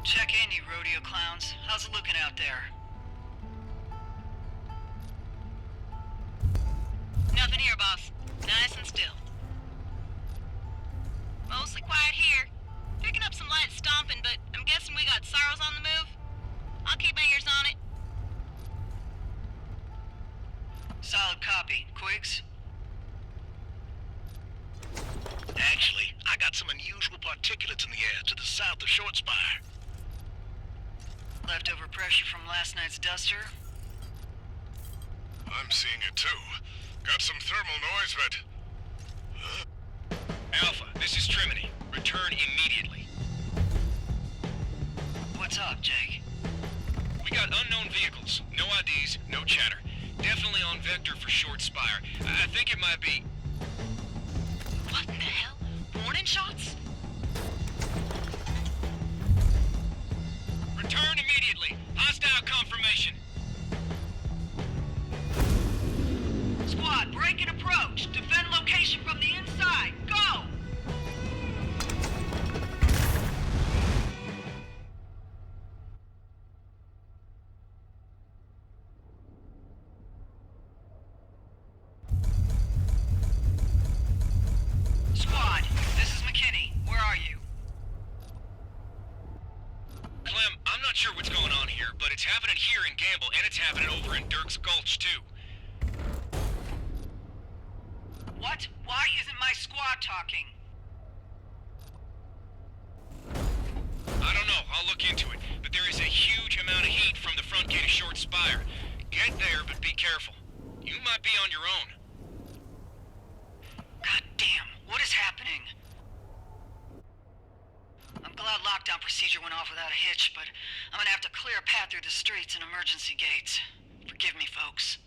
Check in, you rodeo clowns. How's it looking out there? Nothing here, boss. Nice and still. Mostly quiet here. Picking up some light stomping, but I'm guessing we got sorrows on the move. I'll keep my ears on it. Solid copy. Quigs? Actually, I got some unusual particulates in the air to the south of Short Spire. Leftover pressure from last night's duster? I'm seeing it too. Got some thermal noise, but... Alpha, this is Trimony. Return immediately. What's up, Jake? We got unknown vehicles. No IDs, no chatter. Definitely on vector for Short Spire. I think it might be... What in the hell? Warning shots? Return immediately. Hostile confirmation. Squad, break and approach. Defend location from the inside. Go! Squad, this is McKinney. Where are you? Clem, I'm not sure what's going on here, but it's happening here in Gamble, and it's happening over in Dirk's Gulch, too. What? Why isn't my squad talking? I don't know. I'll look into it. But there is a huge amount of heat from the front gate of Short Spire. Get there, but be careful. You might be on your own. God damn, what is happening? I'm glad lockdown procedure went off without a hitch, but I'm gonna have to clear a path through the streets and emergency gates. Forgive me, folks.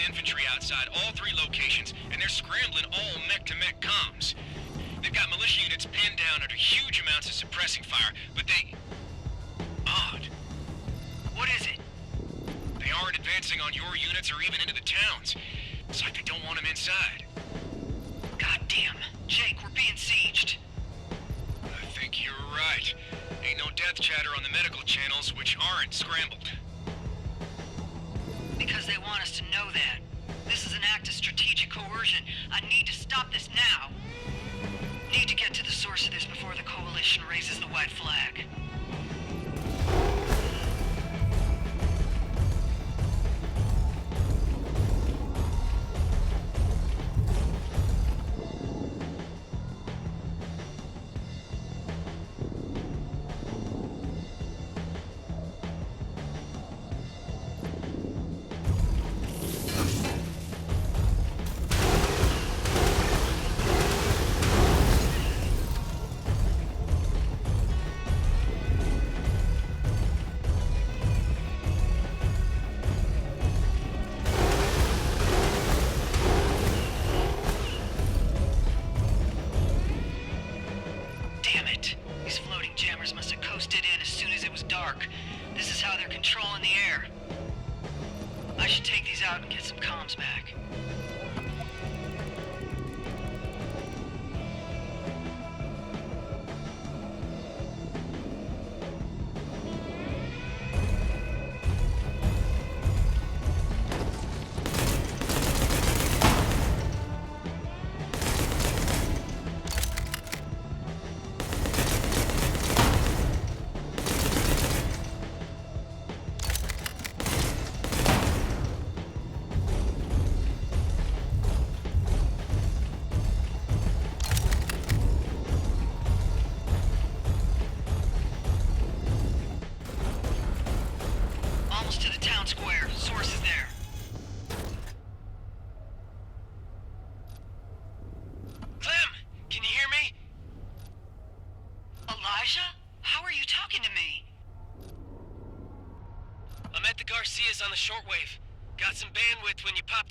Infantry outside all three locations, and they're scrambling all mech-to-mech comms. They've got militia units pinned down under huge amounts of suppressing fire, but they... Odd. What is it? They aren't advancing on your units or even into the towns. It's like they don't want them inside. God damn. Jake, we're being sieged. I think you're right. Ain't no death chatter on the medical channels, which aren't scrambled. Because they want us to know that. This is an act of strategic coercion. I need to stop this now. Need to get to the source of this before the Coalition raises the white flag.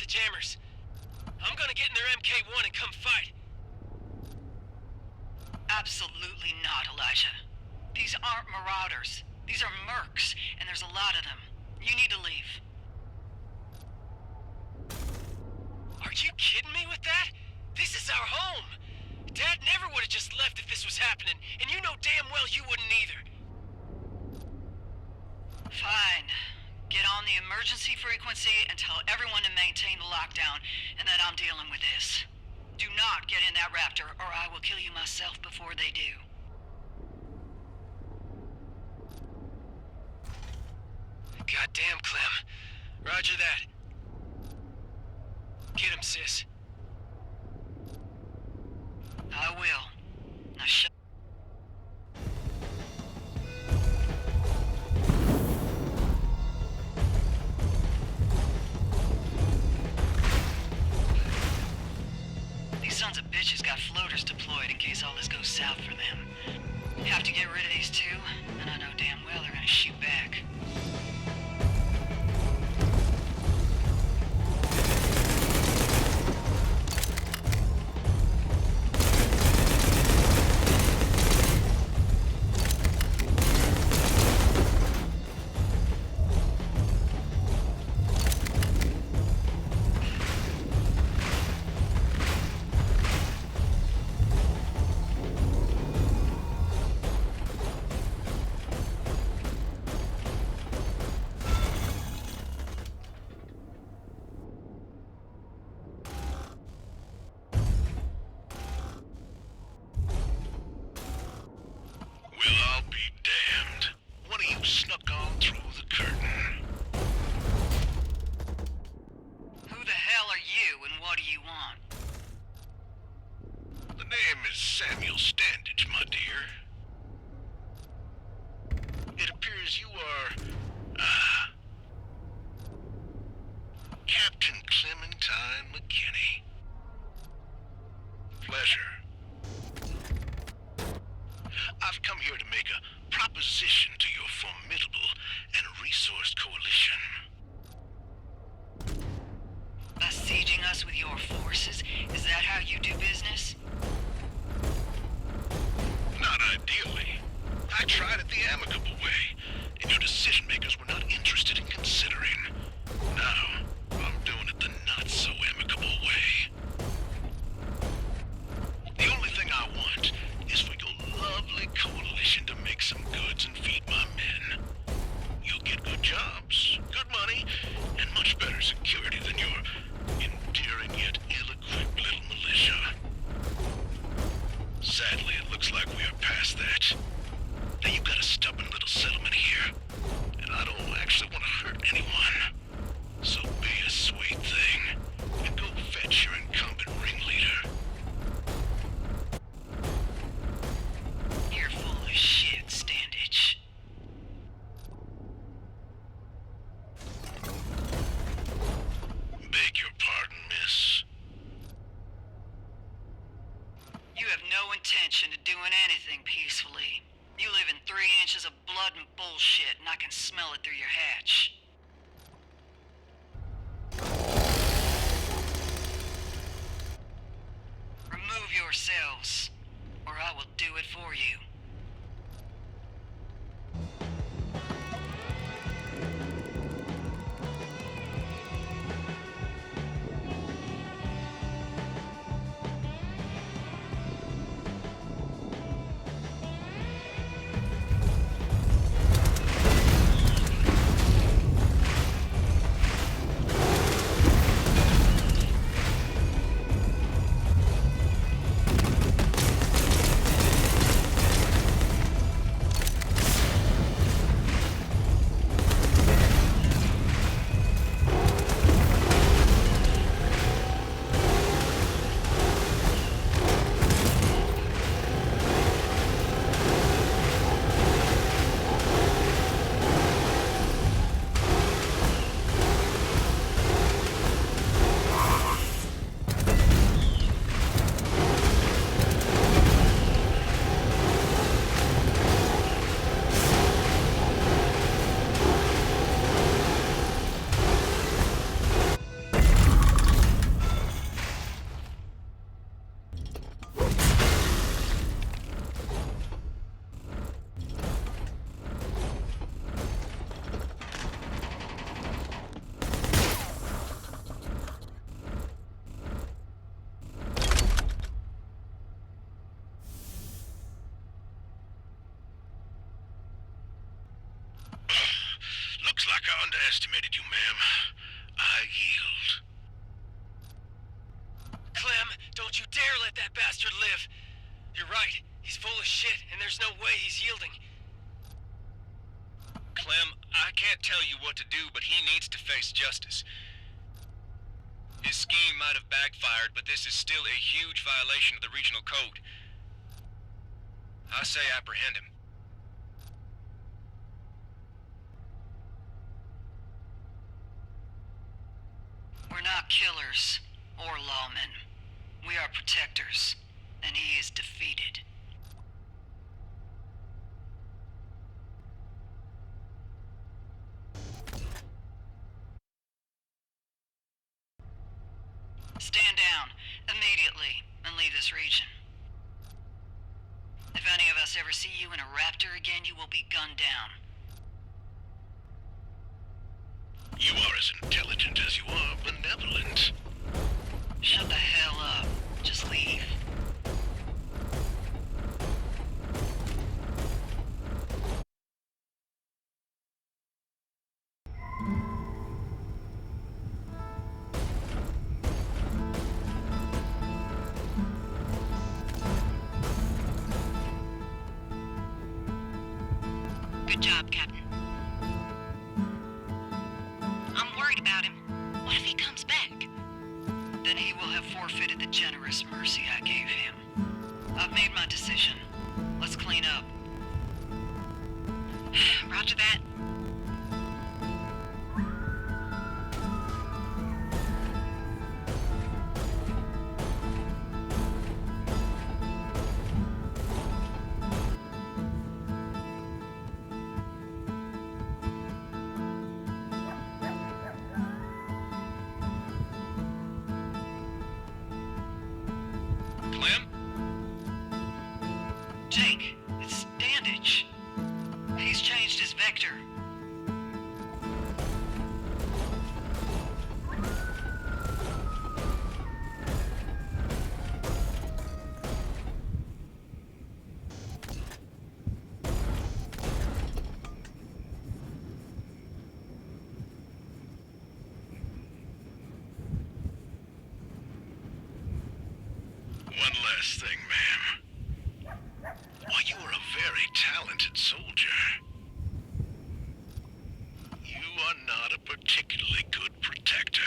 the jammers. I'm gonna get in their MK1 and come fight. Absolutely not, Elijah. These aren't marauders. These are mercs, and there's a lot of them. You need to leave. Are you kidding me with that? This is our home. Dad never would have just left if this was happening, and you know damn well you wouldn't either. Fine. Get on the emergency frequency and tell everyone to maintain the lockdown, and that I'm dealing with this. Do not get in that raptor, or I will kill you myself before they do. Goddamn, Clem. Roger that. Get him, sis. I will. Now shut. These sons of bitches got floaters deployed in case all this goes south for them. Have to get rid of these two, and I know damn well they're gonna shoot back. Well, I'll be damned. One of you snuck on through the curtain. Who the hell are you, and what do you want? The name is Samuel Standage, my dear. It appears you are, Captain Clementine McKinney. Pleasure. I've come here to make a proposition to your formidable and resourced coalition. Besieging us with your forces? Is that how you do business? Not ideally. I tried it the amicable way, and your decision-makers were not interested in considering. Now, I'm doing it the not-so-amicable way. The only thing I want is for your lovely coalition to make some goods and feed my men. You'll get good jobs, good money, and much better security than your endearing yet ill-equipped little militia. Sadly, it looks like we are past that. Now you've got a stubborn little settlement here, and I don't actually want to hurt anyone. So be a sweet thing, and go fetch your incumbent ringleader. You're full of shit, Standage. Beg your pardon, miss. You have no intention of doing anything peacefully. You live in 3 inches of blood and bullshit, and I can smell it through your hatch. Remove yourselves, or I will do it for you. I underestimated you, ma'am. I yield. Clem, don't you dare let that bastard live! You're right, he's full of shit, and there's no way he's yielding. Clem, I can't tell you what to do, but he needs to face justice. His scheme might have backfired, but this is still a huge violation of the regional code. I say apprehend him. We're not killers or lawmen. We are protectors, and he is defeated. Stand down immediately and leave this region. If any of us ever see you in a raptor again, you will be gunned down. You are as intelligent as you are benevolent. Shut the hell up. Just leave. Good job, Captain. I'm worried about him. What if he comes back? Then he will have forfeited the generous mercy I gave him. I've made my decision. Let's clean up. Roger that. Clem? Jake, it's Dandage. He's changed his vector. One last thing, ma'am. While you are a very talented soldier, you are not a particularly good protector.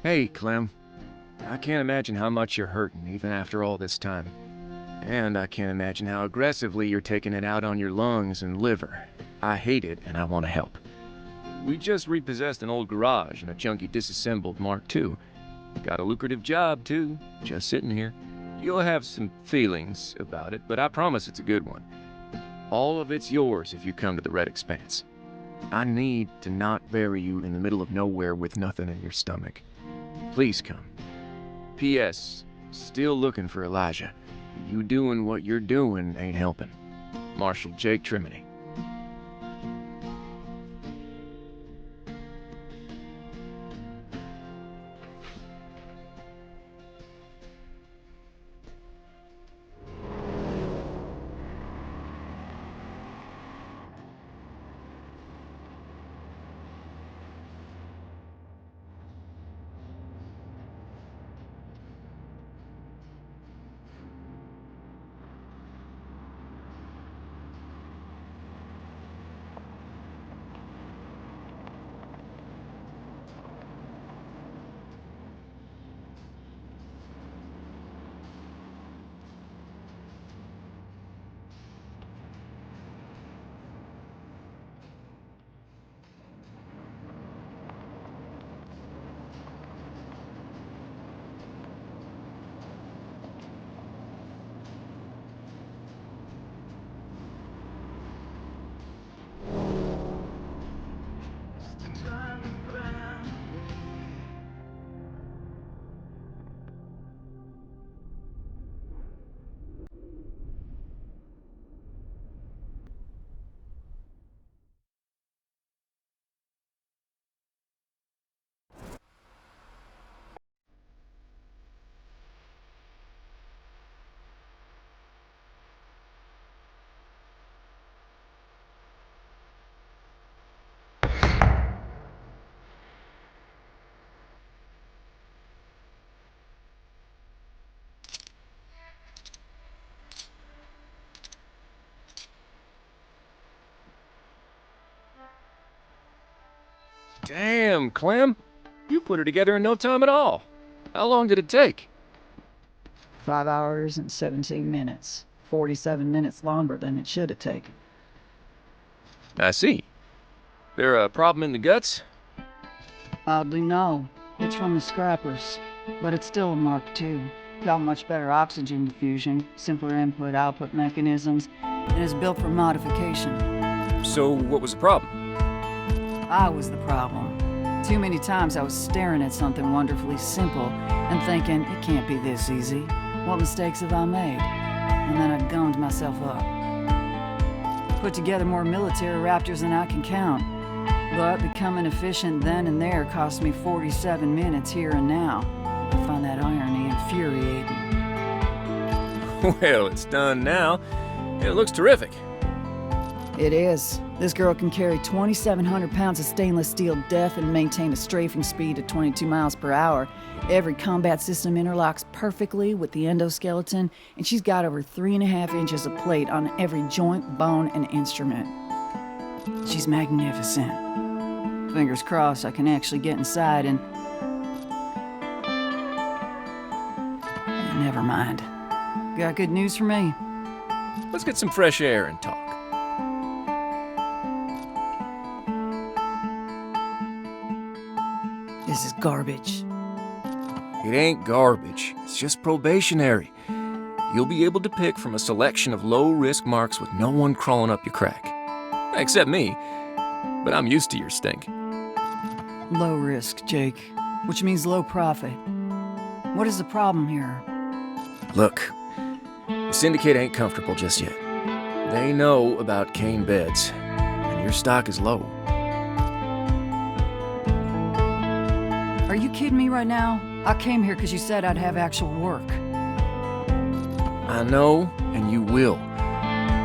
Hey, Clem. I can't imagine how much you're hurting, even after all this time. And I can't imagine how aggressively you're taking it out on your lungs and liver. I hate it, and I want to help. We just repossessed an old garage and a chunky disassembled Mark II. Got a lucrative job, too, just sitting here. You'll have some feelings about it, but I promise it's a good one. All of it's yours if you come to the Red Expanse. I need to not bury you in the middle of nowhere with nothing in your stomach. Please come. P.S. Still looking for Elijah. You doing what you're doing ain't helping. Marshal Jake Trimony. Damn, Clem. You put her together in no time at all. How long did it take? 5 hours and 17 minutes. 47 minutes longer than it should have taken. I see. There a problem in the guts? Oddly, no. It's from the scrappers. But it's still a Mark II. Got much better oxygen diffusion, simpler input-output mechanisms, and is built for modification. So, what was the problem? I was the problem. Too many times I was staring at something wonderfully simple and thinking, it can't be this easy. What mistakes have I made? And then I gummed myself up. Put together more military raptors than I can count. But becoming efficient then and there cost me 47 minutes here and now. I find that irony infuriating. Well, it's done now. It looks terrific. It is. This girl can carry 2,700 pounds of stainless steel depth and maintain a strafing speed of 22 miles per hour. Every combat system interlocks perfectly with the endoskeleton, and she's got over 3.5 inches of plate on every joint, bone, and instrument. She's magnificent. Fingers crossed I can actually get inside and... Never mind. Got good news for me. Let's get some fresh air and talk. This is garbage. It ain't garbage. It's just probationary. You'll be able to pick from a selection of low-risk marks with no one crawling up your crack. Except me. But I'm used to your stink. Low risk, Jake. Which means low profit. What is the problem here? Look, the Syndicate ain't comfortable just yet. They know about Kane beds, and your stock is low. Are you kidding me right now? I came here because you said I'd have actual work. I know, and you will.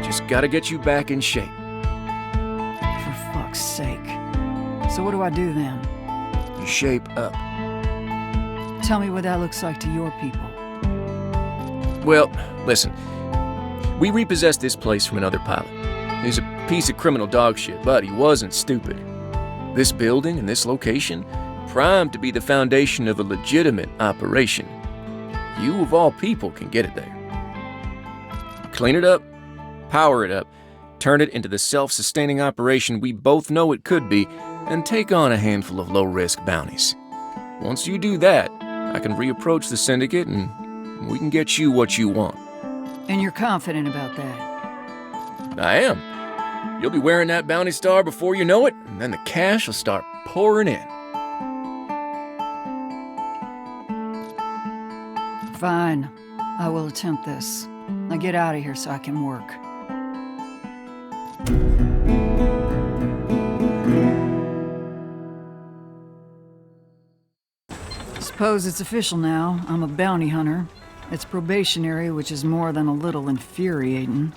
Just gotta get you back in shape. For fuck's sake. So what do I do then? You shape up. Tell me what that looks like to your people. Well, listen. We repossessed this place from another pilot. He's a piece of criminal dog shit, but he wasn't stupid. This building and this location, primed to be the foundation of a legitimate operation. You, of all people, can get it there. Clean it up, power it up, turn it into the self-sustaining operation we both know it could be, and take on a handful of low-risk bounties. Once you do that, I can reapproach the syndicate and we can get you what you want. And you're confident about that? I am. You'll be wearing that Bounty Star before you know it, and then the cash will start pouring in. Fine. I will attempt this. Now get out of here so I can work. Suppose it's official now. I'm a bounty hunter. It's probationary, which is more than a little infuriating.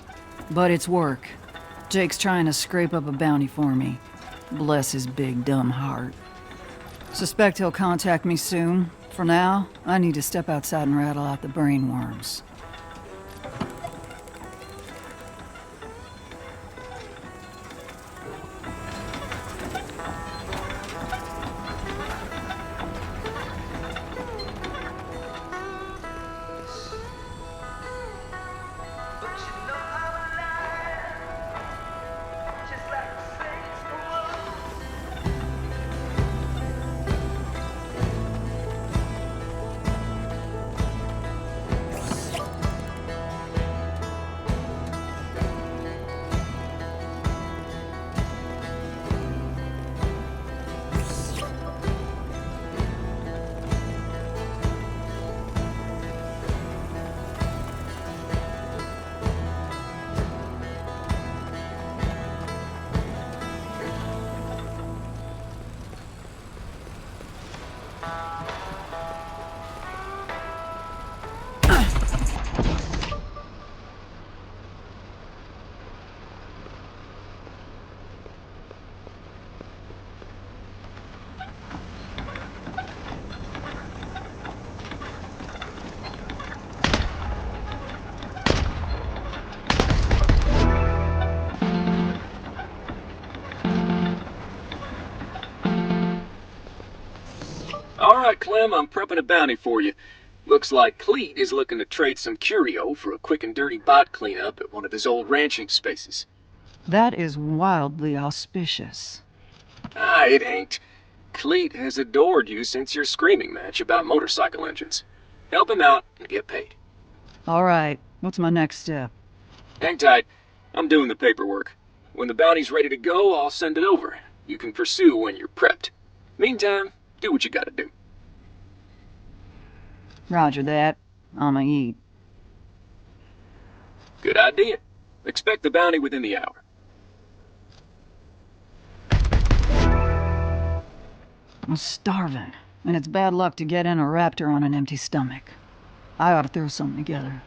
But it's work. Jake's trying to scrape up a bounty for me. Bless his big dumb heart. Suspect he'll contact me soon. For now, I need to step outside and rattle out the brainworms. Alright, Clem, I'm prepping a bounty for you. Looks like Cleet is looking to trade some curio for a quick and dirty bot cleanup at one of his old ranching spaces. That is wildly auspicious. Ah, it ain't. Cleet has adored you since your screaming match about motorcycle engines. Help him out and get paid. All right, what's my next step? Hang tight. I'm doing the paperwork. When the bounty's ready to go, I'll send it over. You can pursue when you're prepped. Meantime, do what you gotta do. Roger that. I'ma eat. Good idea. Expect the bounty within the hour. I'm starving, and it's bad luck to get in a raptor on an empty stomach. I ought to throw something together.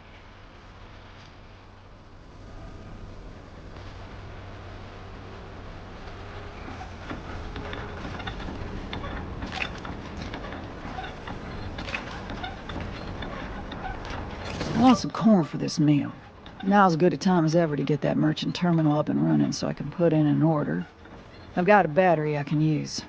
I want some corn for this meal. Now's as good a time as ever to get that merchant terminal up and running so I can put in an order. I've got a battery I can use.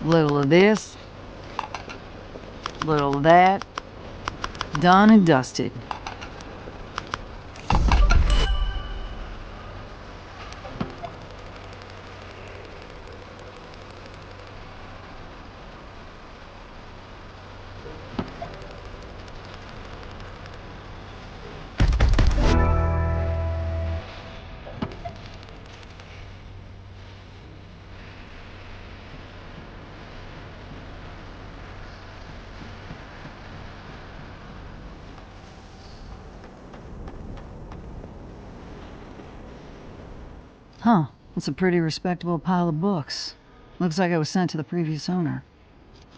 Little of this, little of that. Done and dusted. Huh, that's a pretty respectable pile of books. Looks like I was sent to the previous owner.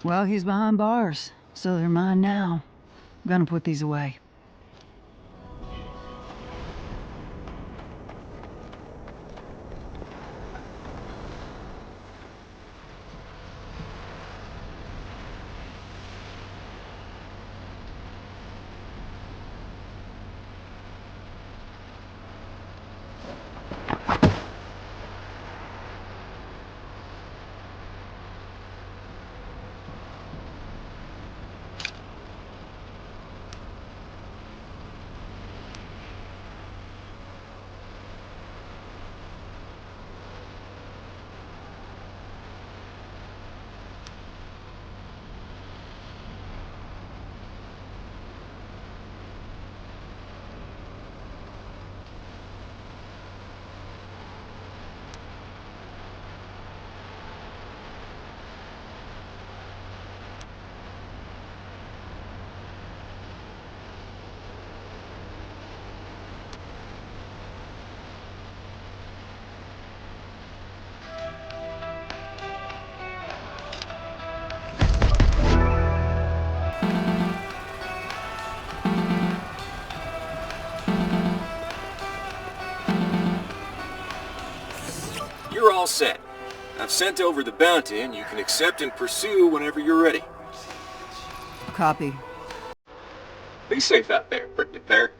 Well, he's behind bars, so they're mine now. I'm gonna put these away. You're all set. I've sent over the bounty, and you can accept and pursue whenever you're ready. Copy. Be safe out there, pretty fair.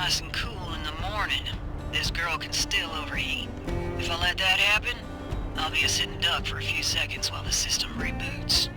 nice and cool in the morning, this girl can still overheat. If I let that happen, I'll be a sitting duck for a few seconds while the system reboots.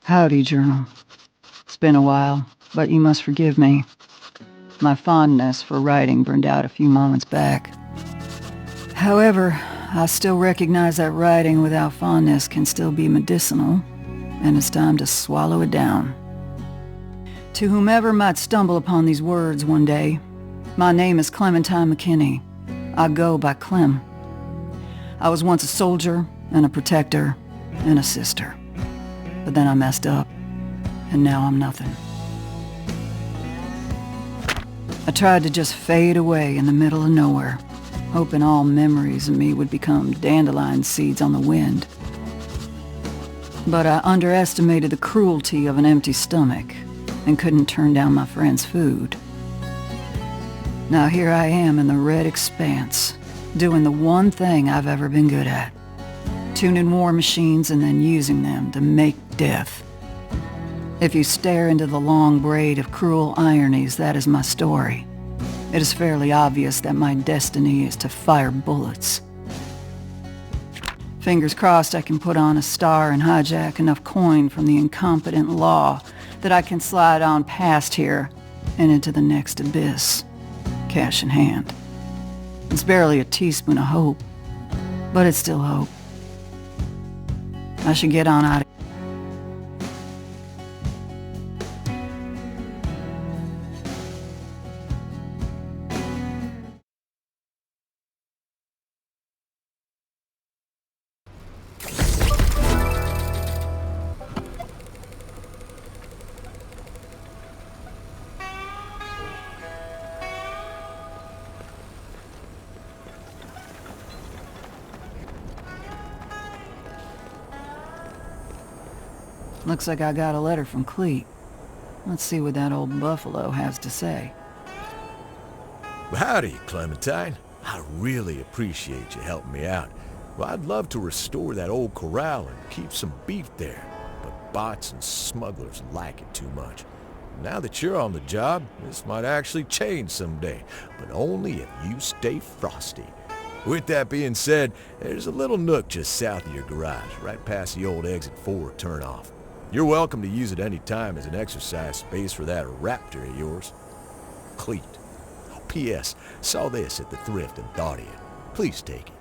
Howdy, Journal. It's been a while, but you must forgive me. My fondness for writing burned out a few moments back. However, I still recognize that writing without fondness can still be medicinal, and it's time to swallow it down. To whomever might stumble upon these words one day, my name is Clementine McKinney. I go by Clem. I was once a soldier, and a protector, and a sister. But then I messed up, and now I'm nothing. I tried to just fade away in the middle of nowhere, hoping all memories of me would become dandelion seeds on the wind. But I underestimated the cruelty of an empty stomach and couldn't turn down my friend's food. Now here I am in the red expanse, doing the one thing I've ever been good at. Tuning war machines and then using them to make death. If you stare into the long braid of cruel ironies, that is my story. It is fairly obvious that my destiny is to fire bullets. Fingers crossed I can put on a star and hijack enough coin from the incompetent law that I can slide on past here and into the next abyss, cash in hand. It's barely a teaspoon of hope, but it's still hope. I should get on out of here. Looks like I got a letter from Clete. Let's see what that old buffalo has to say. Howdy, Clementine. I really appreciate you helping me out. Well, I'd love to restore that old corral and keep some beef there, but bots and smugglers like it too much. Now that you're on the job, this might actually change someday, but only if you stay frosty. With that being said, there's a little nook just south of your garage, right past the old exit 4 turnoff. You're welcome to use it any time as an exercise space for that raptor of yours. Clete. Oh, P.S. Saw this at the thrift and thought of you. Please take it.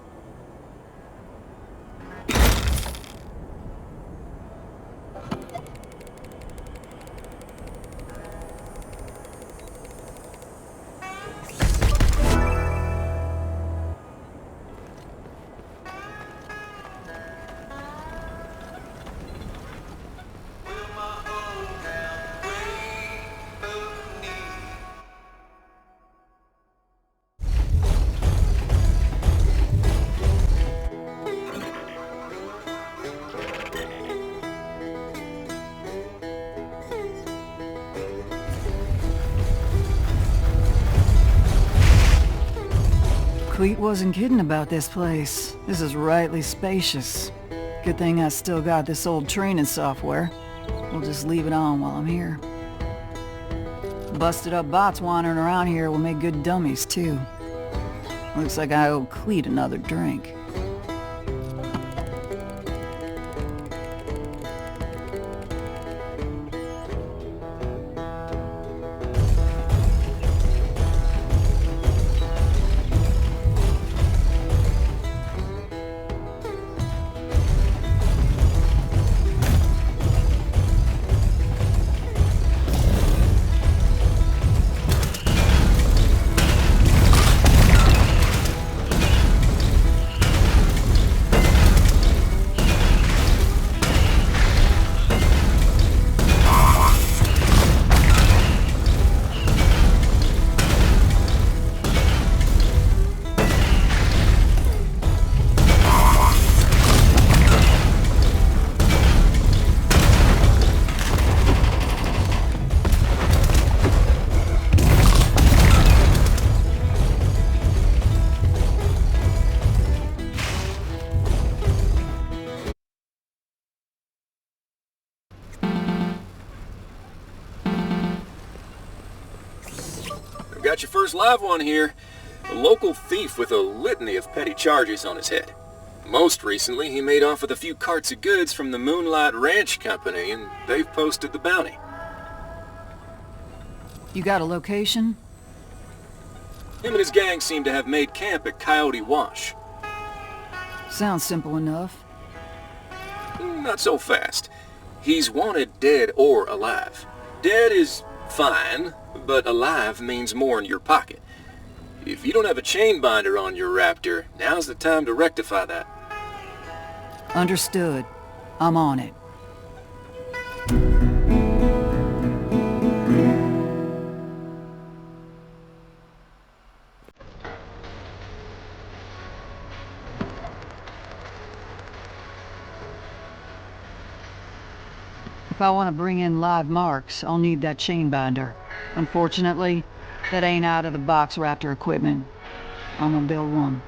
Clete wasn't kidding about this place. This is rightly spacious. Good thing I still got this old training software. We'll just leave it on while I'm here. Busted up bots wandering around here will make good dummies too. Looks like I owe Clete another drink. Got your first live one here. A local thief with a litany of petty charges on his head. Most recently, he made off with a few carts of goods from the Moonlight Ranch Company, and they've posted the bounty. You got a location? Him and his gang seem to have made camp at Coyote Wash. Sounds simple enough. Not so fast. He's wanted dead or alive. Dead is fine, but alive means more in your pocket. If you don't have a chain binder on your Raptor, now's the time to rectify that. Understood. I'm on it. If I want to bring in live marks, I'll need that chain binder. Unfortunately, that ain't out of the box Raptor equipment. I'm gonna build one.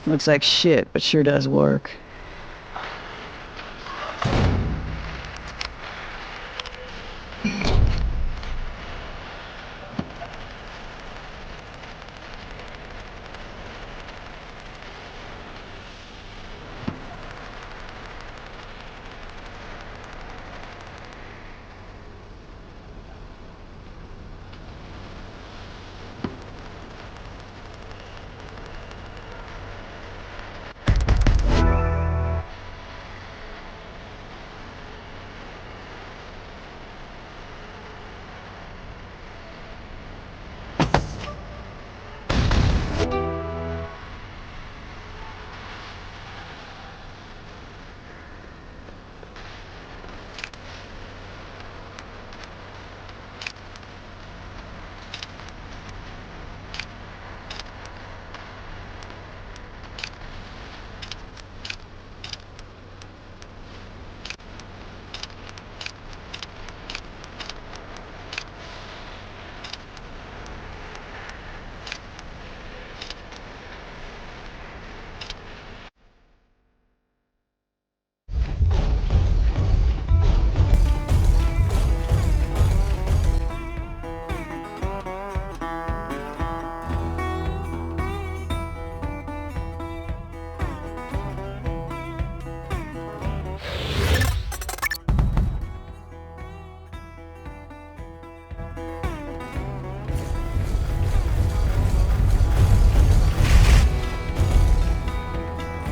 Looks like shit, but sure does work.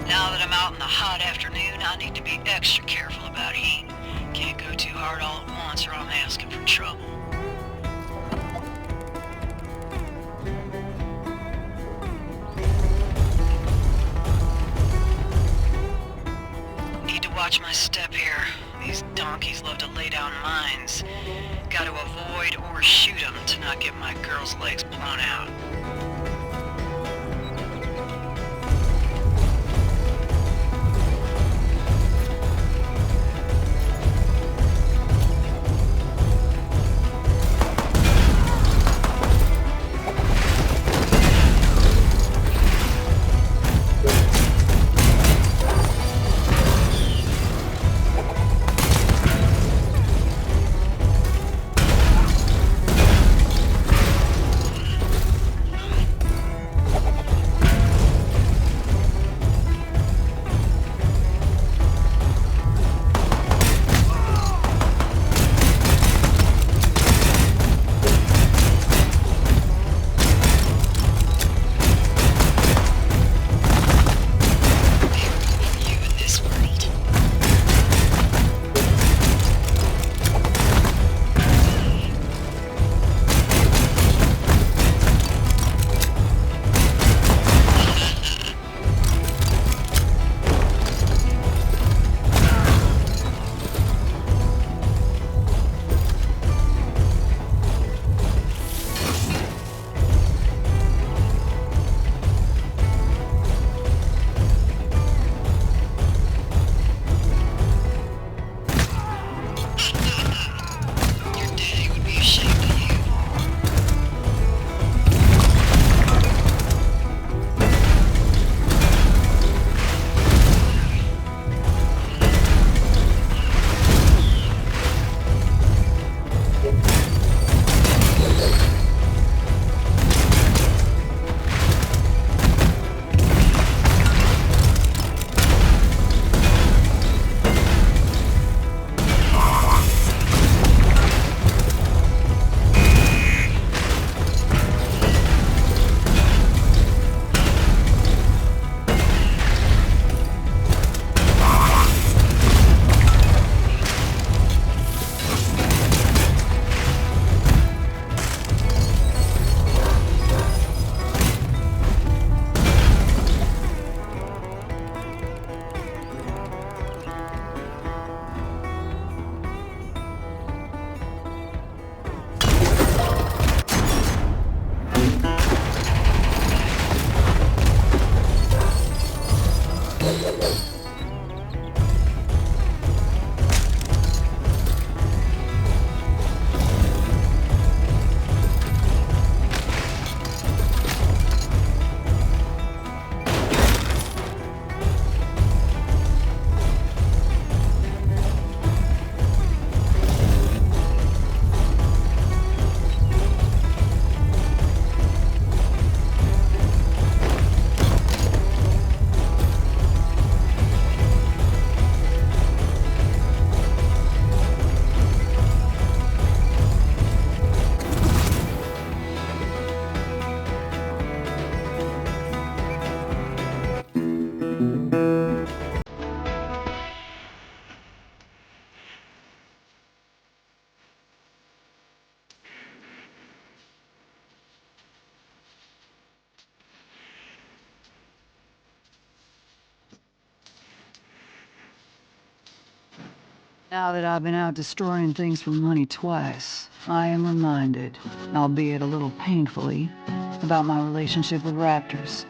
Now that I'm out in the hot afternoon, I need to be extra careful about heat. Can't go too hard all at once or I'm asking for trouble. Need to watch my step here. These donkeys love to lay down mines. Got to avoid or shoot them to not get my girl's legs blown out. Now that I've been out destroying things for money twice, I am reminded, albeit a little painfully, about my relationship with raptors.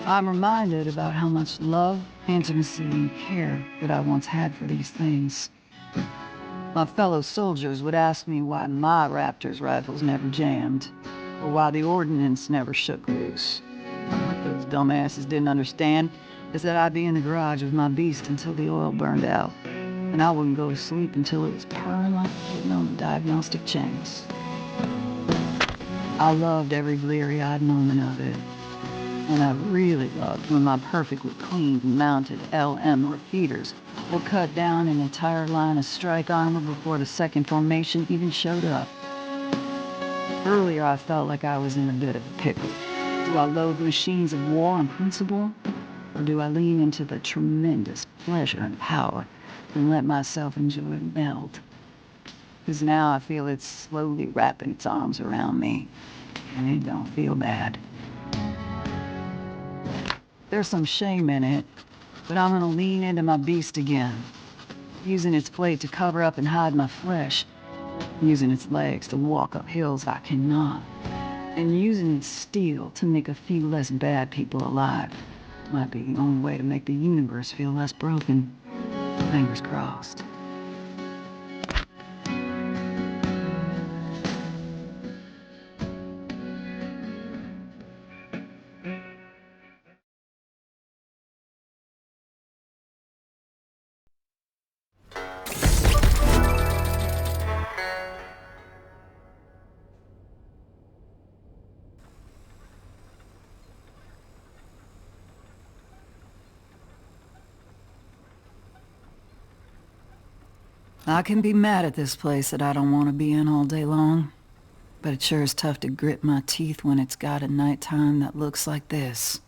I'm reminded about how much love, intimacy, and care that I once had for these things. My fellow soldiers would ask me why my Raptors rifles never jammed, or why the ordnance never shook loose. What those dumbasses didn't understand is that I'd be in the garage with my beast until the oil burned out, and I wouldn't go to sleep until it was purring like hitting on the diagnostic chains. I loved every bleary-eyed moment of it. And I really loved when my perfectly cleaned and mounted LM repeaters would cut down an entire line of strike armor before the second formation even showed up. Earlier I felt like I was in a bit of a pickle. Do I loathe machines of war on principle? Or do I lean into the tremendous pleasure and power and let myself enjoy it meld? Because now I feel it slowly wrapping its arms around me, and it don't feel bad. There's some shame in it, but I'm gonna lean into my beast again, using its plate to cover up and hide my flesh, using its legs to walk up hills I cannot, and using its steel to make a few less bad people alive. Might be the only way to make the universe feel less broken. Fingers crossed. I can be mad at this place that I don't want to be in all day long, but it sure is tough to grit my teeth when it's got a nighttime that looks like this.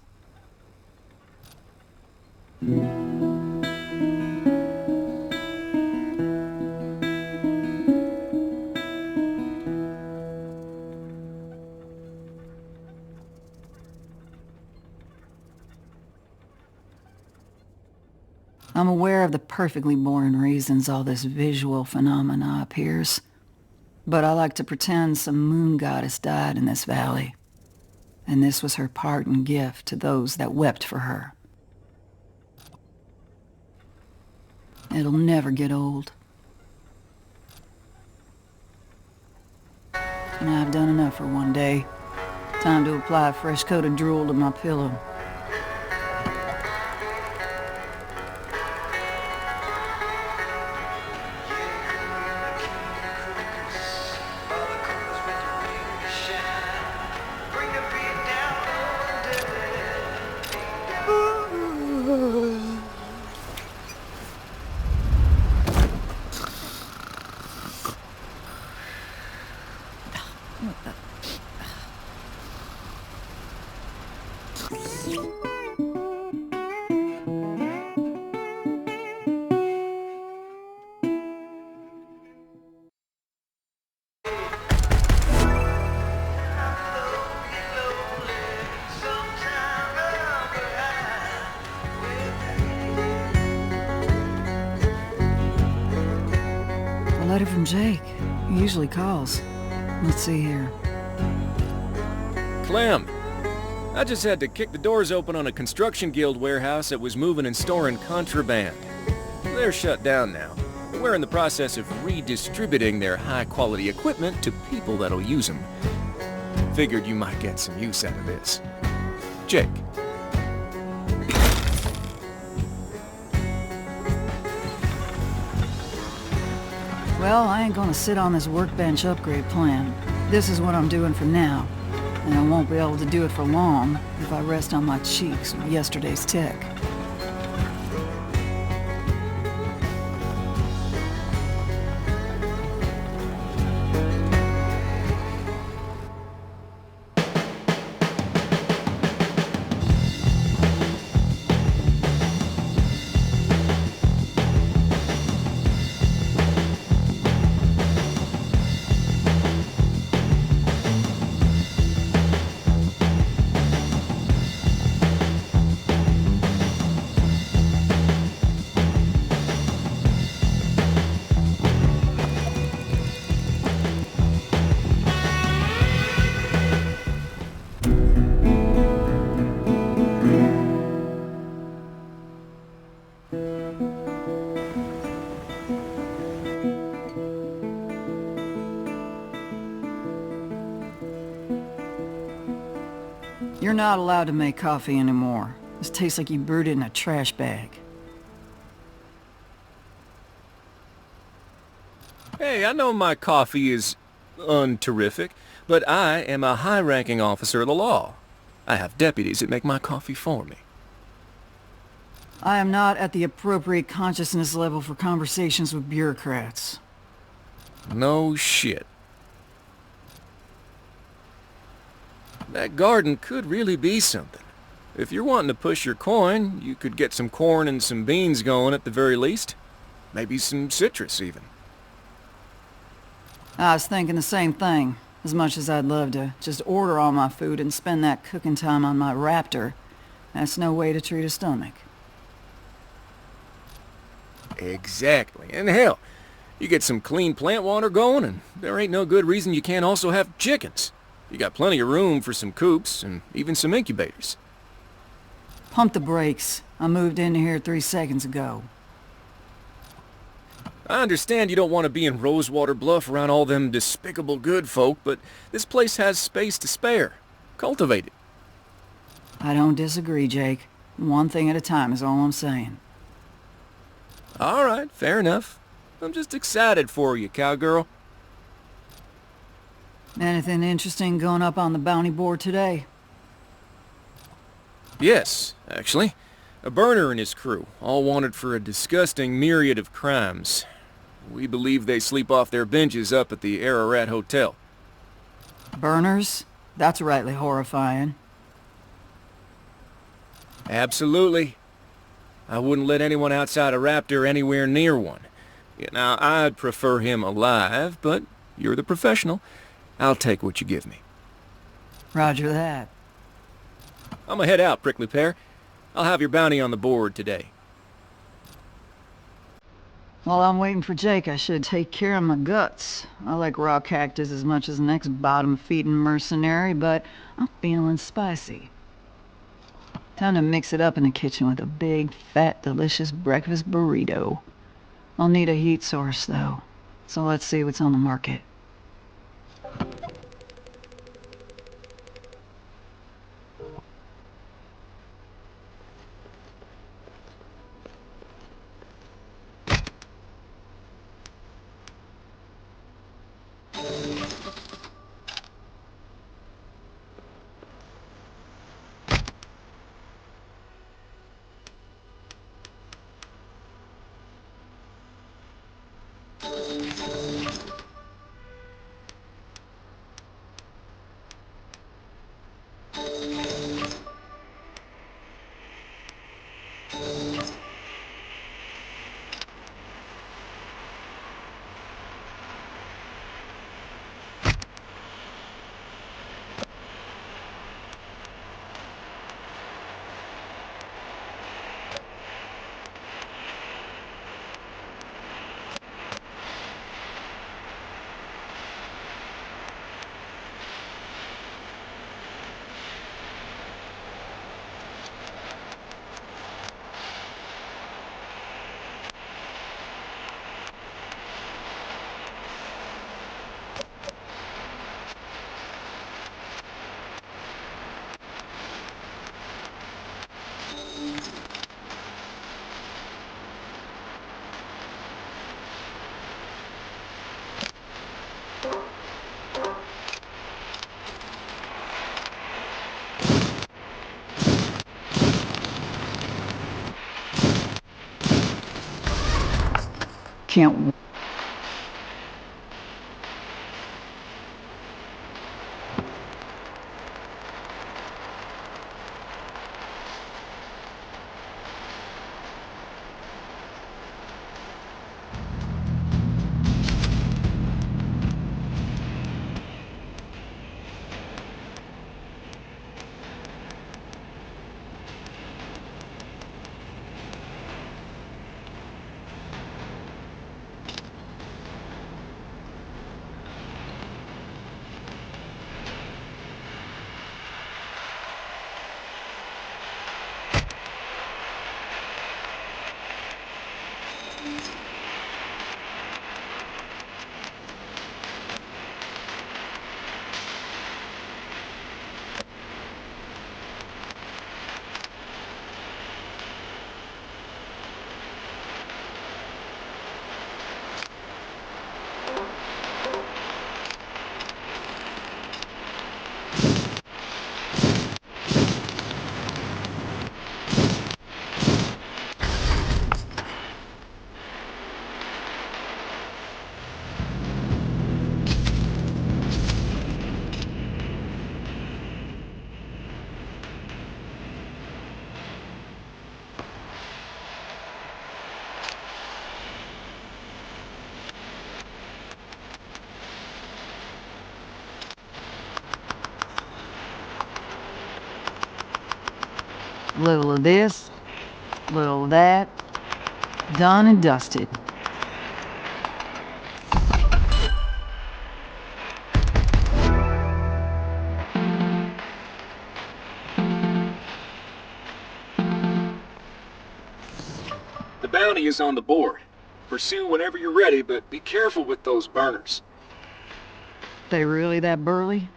I'm aware of the perfectly boring reasons all this visual phenomena appears, but I like to pretend some moon goddess died in this valley, and this was her parting gift to those that wept for her. It'll never get old. And I've done enough for one day. Time to apply a fresh coat of drool to my pillow. A letter from Jake. He usually calls. Let's see here. Clem, I just had to kick the doors open on a construction guild warehouse that was moving and storing contraband. They're shut down now. We're in the process of redistributing their high-quality equipment to people that'll use them. Figured you might get some use out of this. Jake. Well, I ain't gonna sit on this workbench upgrade plan. This is what I'm doing for now, and I won't be able to do it for long if I rest on my cheeks with yesterday's tech. You're not allowed to make coffee anymore. This tastes like you brewed it in a trash bag. Hey, I know my coffee is unterrific, but I am a high-ranking officer of the law. I have deputies that make my coffee for me. I am not at the appropriate consciousness level for conversations with bureaucrats. No shit. That garden could really be something. If you're wanting to push your coin, you could get some corn and some beans going at the very least. Maybe some citrus, even. I was thinking the same thing. As much as I'd love to just order all my food and spend that cooking time on my Raptor, that's no way to treat a stomach. Exactly. And hell, you get some clean plant water going, and there ain't no good reason you can't also have chickens. You got plenty of room for some coops and even some incubators. Pump the brakes. I moved in here 3 seconds ago. I understand you don't want to be in Rosewater Bluff around all them despicable good folk, but this place has space to spare. Cultivate it. I don't disagree, Jake. One thing at a time is all I'm saying. All right, fair enough. I'm just excited for you, cowgirl. Anything interesting going up on the bounty board today? Yes, actually. A burner and his crew, all wanted for a disgusting myriad of crimes. We believe they sleep off their benches up at the Ararat Hotel. Burners? That's rightly horrifying. Absolutely. I wouldn't let anyone outside a Raptor anywhere near one. Now, I'd prefer him alive, but you're the professional. I'll take what you give me. Roger that. I'm gonna head out, prickly pear. I'll have your bounty on the board today. While I'm waiting for Jake, I should take care of my guts. I like raw cactus as much as the next bottom-feeding mercenary, but I'm feeling spicy. Time to mix it up in the kitchen with a big, fat, delicious breakfast burrito. I'll need a heat source, though. So let's see what's on the market. Can't... Little of this, little of that. Done and dusted. The bounty is on the board. Pursue whenever you're ready, but be careful with those burners. They really that burly?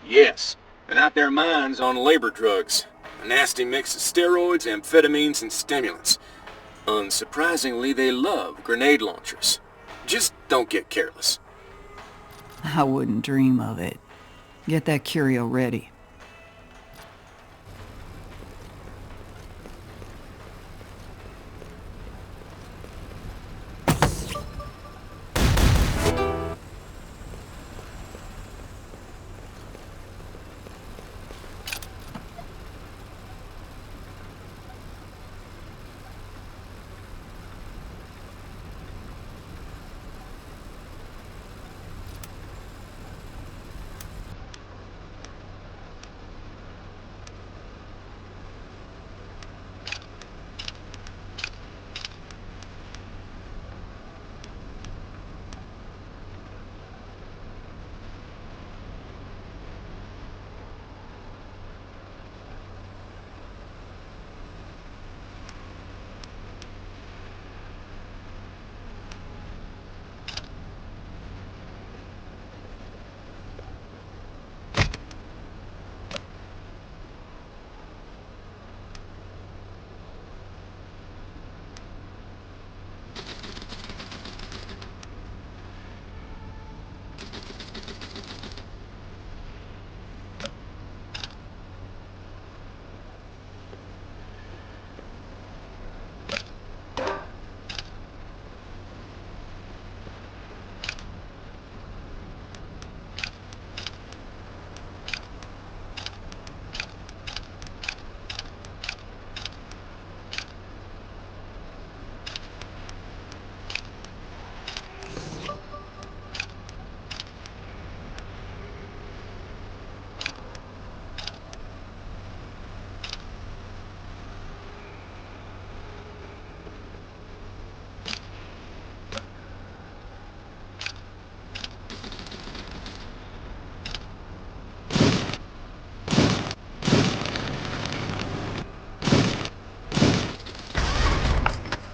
Yes, and out their minds on labor drugs. A nasty mix of steroids, amphetamines, and stimulants. Unsurprisingly, they love grenade launchers. Just don't get careless. I wouldn't dream of it. Get that curio ready.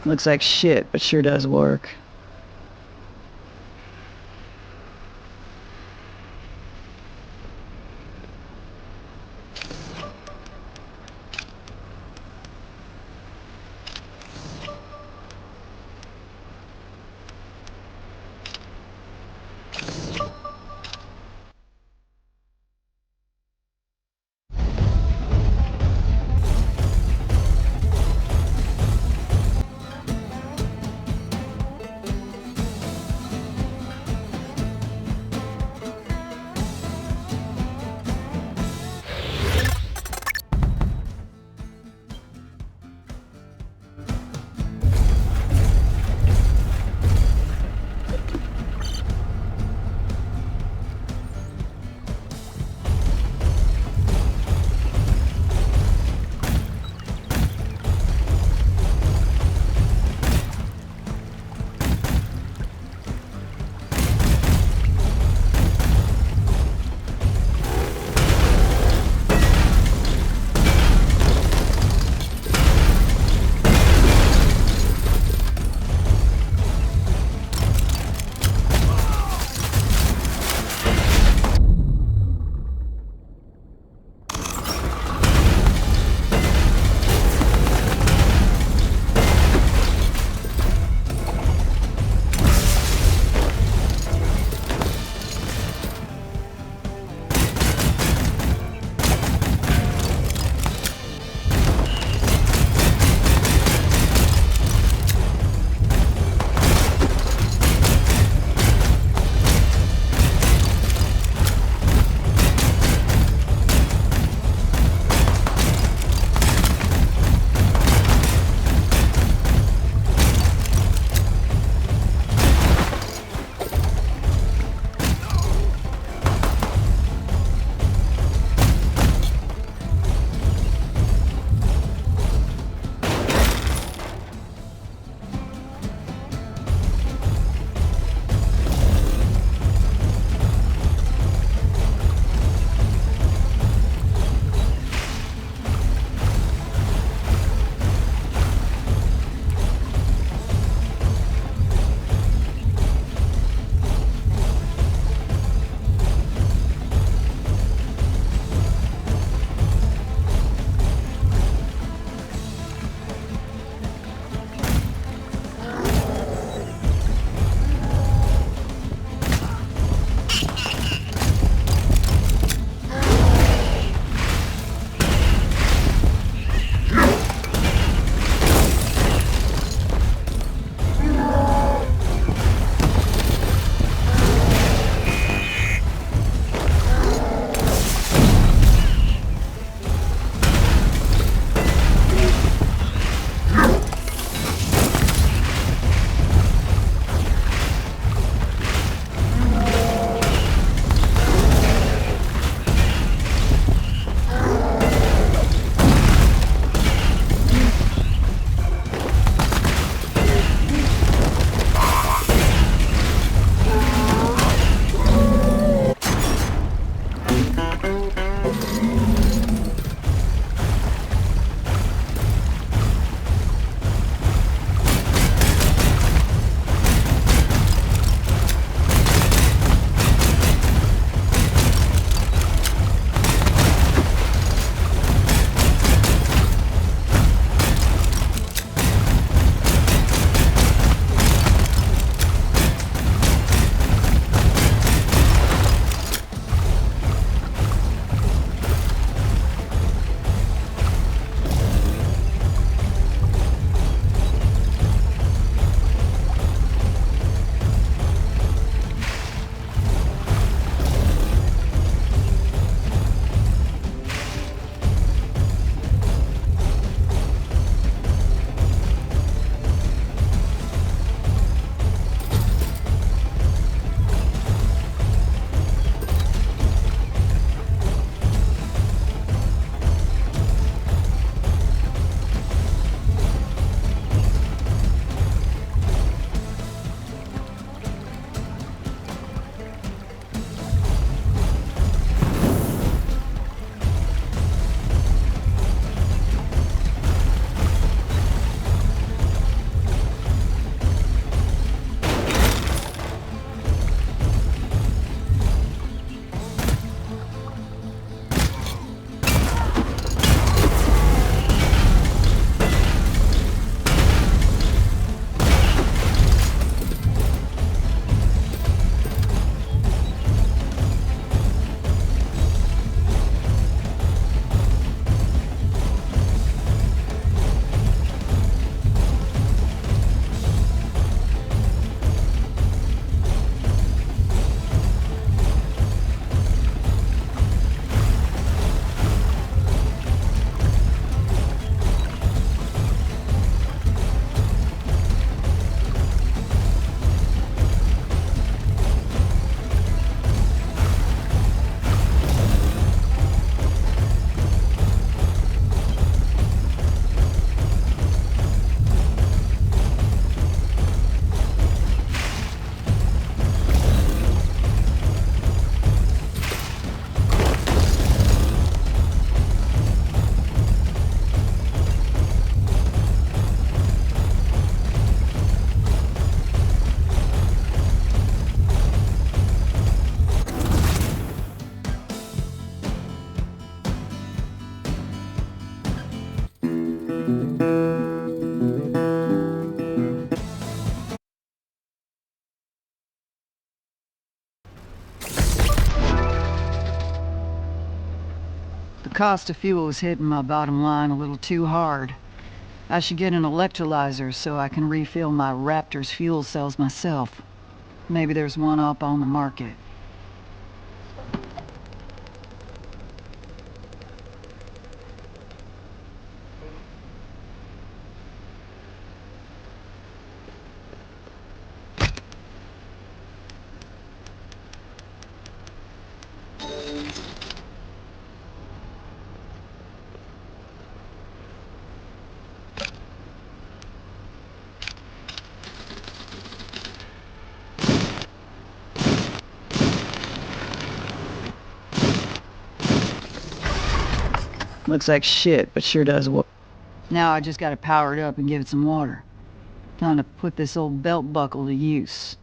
Looks like shit, but sure does work. cost of fuel is hitting my bottom line a little too hard. I should get an electrolyzer so I can refill my Raptor's fuel cells myself. Maybe there's one up on the market. Looks like shit, but sure does work. Now I just gotta power it up and give it some water. Time to put this old belt buckle to use.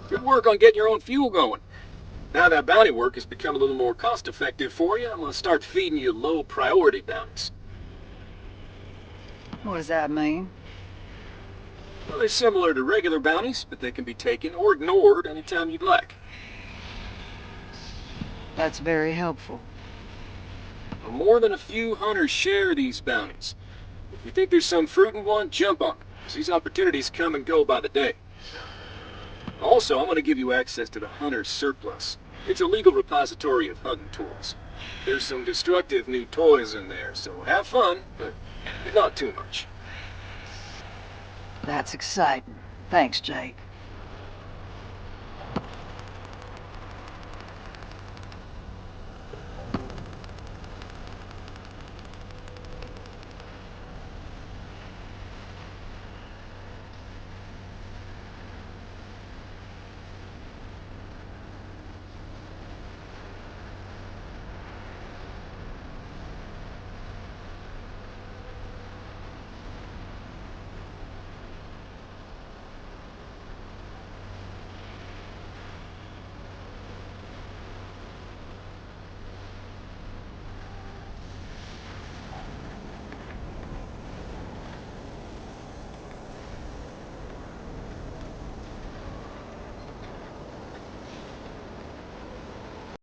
Good work on getting your own fuel going. Now that bounty work has become a little more cost-effective for you, I'm gonna start feeding you low-priority bounties. What does that mean? Well, they're similar to regular bounties, but they can be taken or ignored anytime you'd like. That's very helpful. Well, more than a few hunters share these bounties. If you think there's some fruit in one, jump on them, 'cause these opportunities come and go by the day. Also, I'm going to give you access to the Hunter's Surplus. It's a legal repository of hunting tools. There's some destructive new toys in there, so have fun, but not too much. That's exciting. Thanks, Jake.